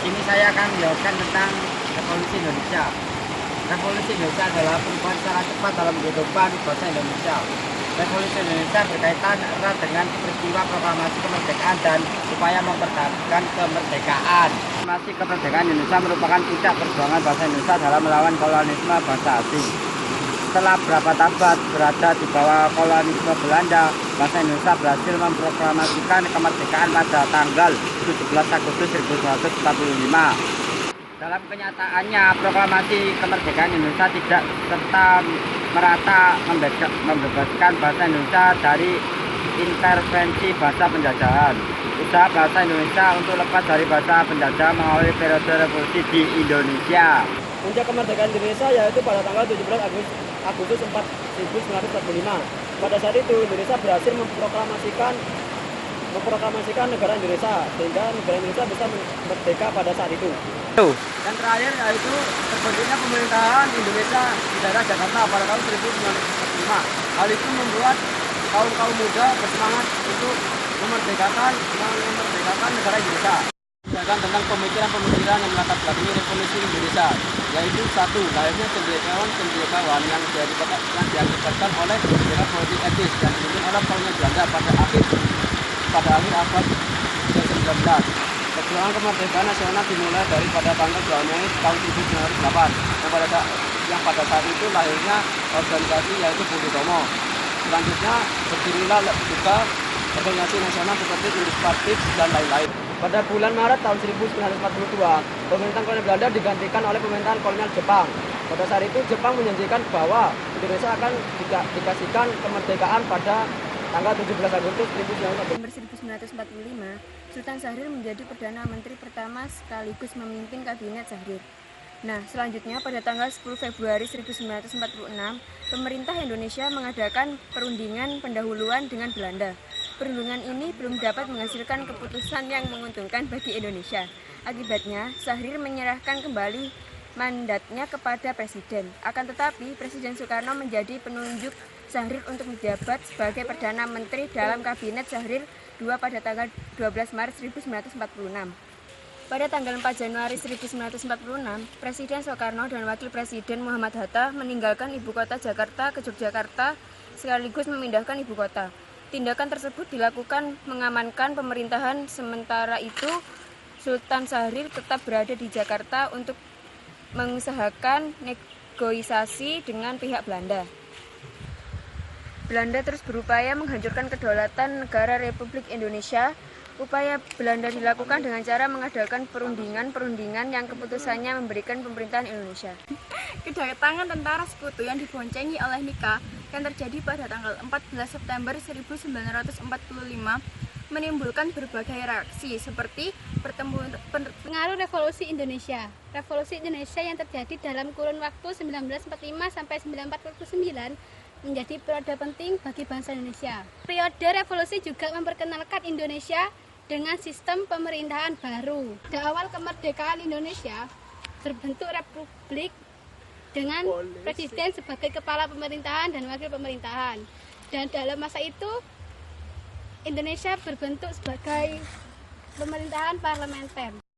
Sini saya akan menjelaskan tentang revolusi Indonesia. Revolusi Indonesia adalah perubahan secara cepat dalam kehidupan bangsa Indonesia. Revolusi Indonesia berkaitan erat dengan peristiwa proklamasi kemerdekaan dan upaya mempertahankan kemerdekaan. Proklamasi kemerdekaan Indonesia merupakan puncak perjuangan bangsa Indonesia dalam melawan kolonialisme bangsa asing. Setelah berapa abad berada di bawah kolonialisme Belanda, bangsa Indonesia berhasil memproklamasikan kemerdekaan pada tanggal 17 Agustus 1945. Dalam kenyataannya, proklamasi kemerdekaan Indonesia tidak serta merata membebaskan bangsa Indonesia dari intervensi bangsa penjajahan. Usaha bangsa Indonesia untuk lepas dari bangsa penjajah mengawali periode revolusi di Indonesia. Puncak kemerdekaan Indonesia yaitu pada tanggal 17 Agustus 1945. Pada saat itu Indonesia berhasil memproklamasikan negara Indonesia sehingga negara Indonesia bisa merdeka pada saat itu. Dan terakhir yaitu terbentuknya pemerintahan Indonesia di daerah Jakarta pada tahun 1945. Hal itu membuat kaum muda bersemangat untuk memerdekakan negara Indonesia. Tentang pemikiran-pemikiran yang melatar belakangi revolusi Indonesia, yaitu satu, lahirnya cendekiawan yang diakibatkan oleh era politik etis yang dipimpin oleh kolonial Belanda pada akhir abad ke-19. Perjuangan kemerdekaan nasional dimulai pada tanggal 2 Mei tahun 1908 yang pada saat itu lahirnya organisasi yaitu Bung Tomo. Selanjutnya berdirilah juga organisasi nasional seperti Turis Partis dan lain-lain. Pada bulan Maret tahun 1942, pemerintahan kolonial Belanda digantikan oleh pemerintahan kolonial Jepang. Pada saat itu Jepang menjanjikan bahwa Indonesia akan dikasihkan kemerdekaan pada tanggal 17 Agustus 1945, Sultan Syahrir menjadi Perdana Menteri pertama sekaligus memimpin Kabinet Syahrir. Nah, selanjutnya pada tanggal 10 Februari 1946, pemerintah Indonesia mengadakan perundingan pendahuluan dengan Belanda. Perundingan ini belum dapat menghasilkan keputusan yang menguntungkan bagi Indonesia. Akibatnya, Syahrir menyerahkan kembali mandatnya kepada Presiden. Akan tetapi, Presiden Soekarno menjadi penunjuk Syahrir untuk menjabat sebagai Perdana Menteri dalam Kabinet Syahrir II pada tanggal 12 Maret 1946. Pada tanggal 4 Januari 1946, Presiden Soekarno dan Wakil Presiden Muhammad Hatta meninggalkan ibu kota Jakarta ke Yogyakarta sekaligus memindahkan ibu kota. Tindakan tersebut dilakukan mengamankan pemerintahan, sementara itu Sultan Syahrir tetap berada di Jakarta untuk mengusahakan negosiasi dengan pihak Belanda. Belanda terus berupaya menghancurkan kedaulatan negara Republik Indonesia. Upaya Belanda dilakukan dengan cara mengadakan perundingan yang keputusannya memberikan pemerintahan Indonesia. Kedatangan tentara sekutu yang diboncengi oleh Nika yang terjadi pada tanggal 14 September 1945 menimbulkan berbagai reaksi seperti pengaruh revolusi Indonesia. Revolusi Indonesia yang terjadi dalam kurun waktu 1945 sampai 1949 menjadi periode penting bagi bangsa Indonesia. Periode revolusi juga memperkenalkan Indonesia dengan sistem pemerintahan baru. Di awal kemerdekaan Indonesia terbentuk republik dengan presiden sebagai kepala pemerintahan dan wakil pemerintahan. Dan dalam masa itu Indonesia berbentuk sebagai pemerintahan parlementer.